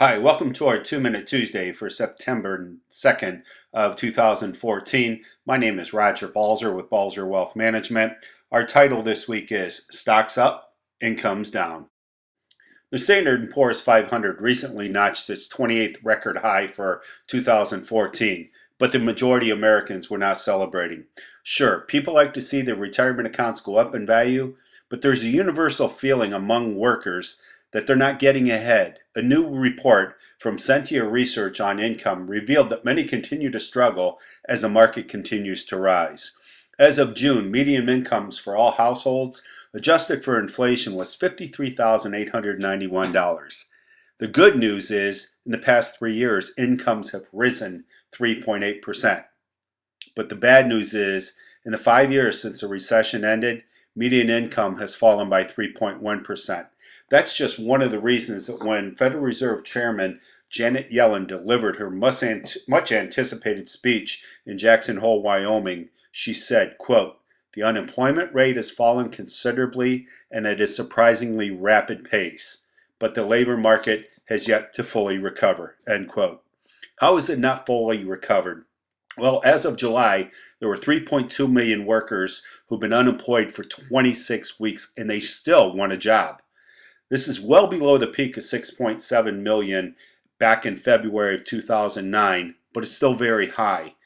Hi, welcome to our 2-Minute Tuesday for September 2nd of 2014. My name is Roger Balser with Balser Wealth Management. Our title this week is Stocks Up, Incomes Down. The Standard & Poor's 500 recently notched its 28th record high for 2014, but the majority of Americans were not celebrating. Sure, people like to see their retirement accounts go up in value, but there's a universal feeling among workers that they're not getting ahead. A new report from Centia Research on income revealed that many continue to struggle as the market continues to rise. As of June, median incomes for all households, adjusted for inflation, was $53,891. The good news is, in the past 3 years, incomes have risen 3.8%. But the bad news is, in the 5 years since the recession ended, median income has fallen by 3.1%. That's just one of the reasons that when Federal Reserve Chairman Janet Yellen delivered her much anticipated speech in Jackson Hole, Wyoming, she said, quote, "The unemployment rate has fallen considerably and at a surprisingly rapid pace, but the labor market has yet to fully recover," end quote. How is it not fully recovered? Well, as of July, there were 3.2 million workers who've been unemployed for 26 weeks and they still want a job. This is well below the peak of 6.7 million back in February of 2009, but it's still very high.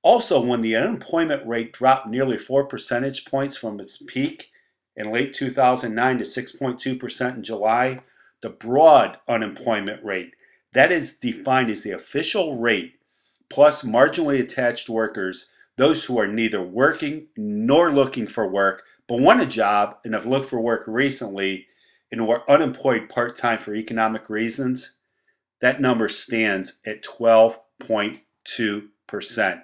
Also, when the unemployment rate dropped nearly 4 percentage points from its peak in late 2009 to 6.2% in July, the broad unemployment rate, that is defined as the official rate plus marginally attached workers, those who are neither working nor looking for work, but want a job and have looked for work recently and who are unemployed part-time for economic reasons, that number stands at 12.2%.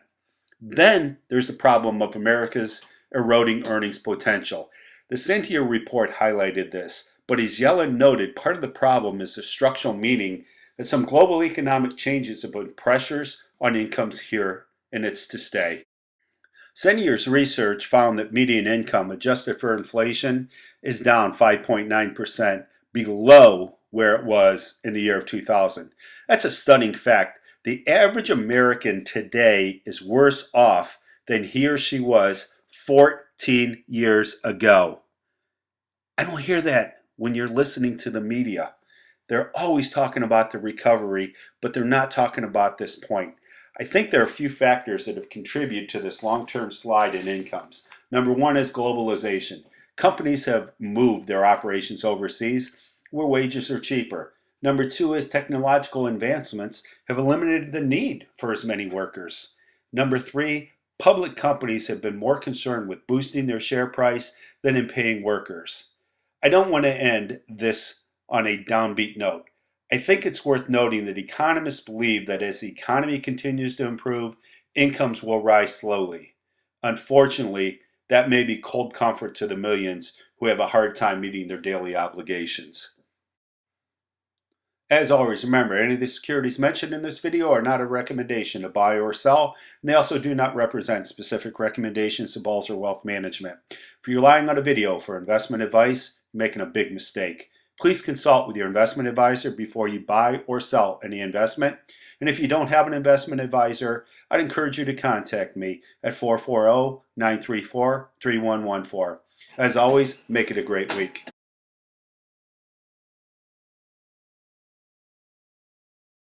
Then there's the problem of America's eroding earnings potential. The Centia report highlighted this, but as Yellen noted, part of the problem is the structural meaning that some global economic changes have put pressures on incomes here, and it's to stay. Centia's research found that median income adjusted for inflation is down 5.9%, below where it was in the year of 2000. That's a stunning fact. The average American today is worse off than he or she was 14 years ago. I don't hear that when you're listening to the media. They're always talking about the recovery, but they're not talking about this point. I think there are a few factors that have contributed to this long-term slide in incomes. Number one is globalization. Companies have moved their operations overseas where wages are cheaper. Number two is technological advancements have eliminated the need for as many workers. Number three, public companies have been more concerned with boosting their share price than in paying workers. I don't want to end this on a downbeat note. I think it's worth noting that economists believe that as the economy continues to improve, incomes will rise slowly. Unfortunately, that may be cold comfort to the millions who have a hard time meeting their daily obligations. As always, remember, any of the securities mentioned in this video are not a recommendation to buy or sell, and they also do not represent specific recommendations to Balser Wealth Management. If you're relying on a video for investment advice, you're making a big mistake. Please consult with your investment advisor before you buy or sell any investment. And if you don't have an investment advisor, I'd encourage you to contact me at 440-934-3114. As always, make it a great week.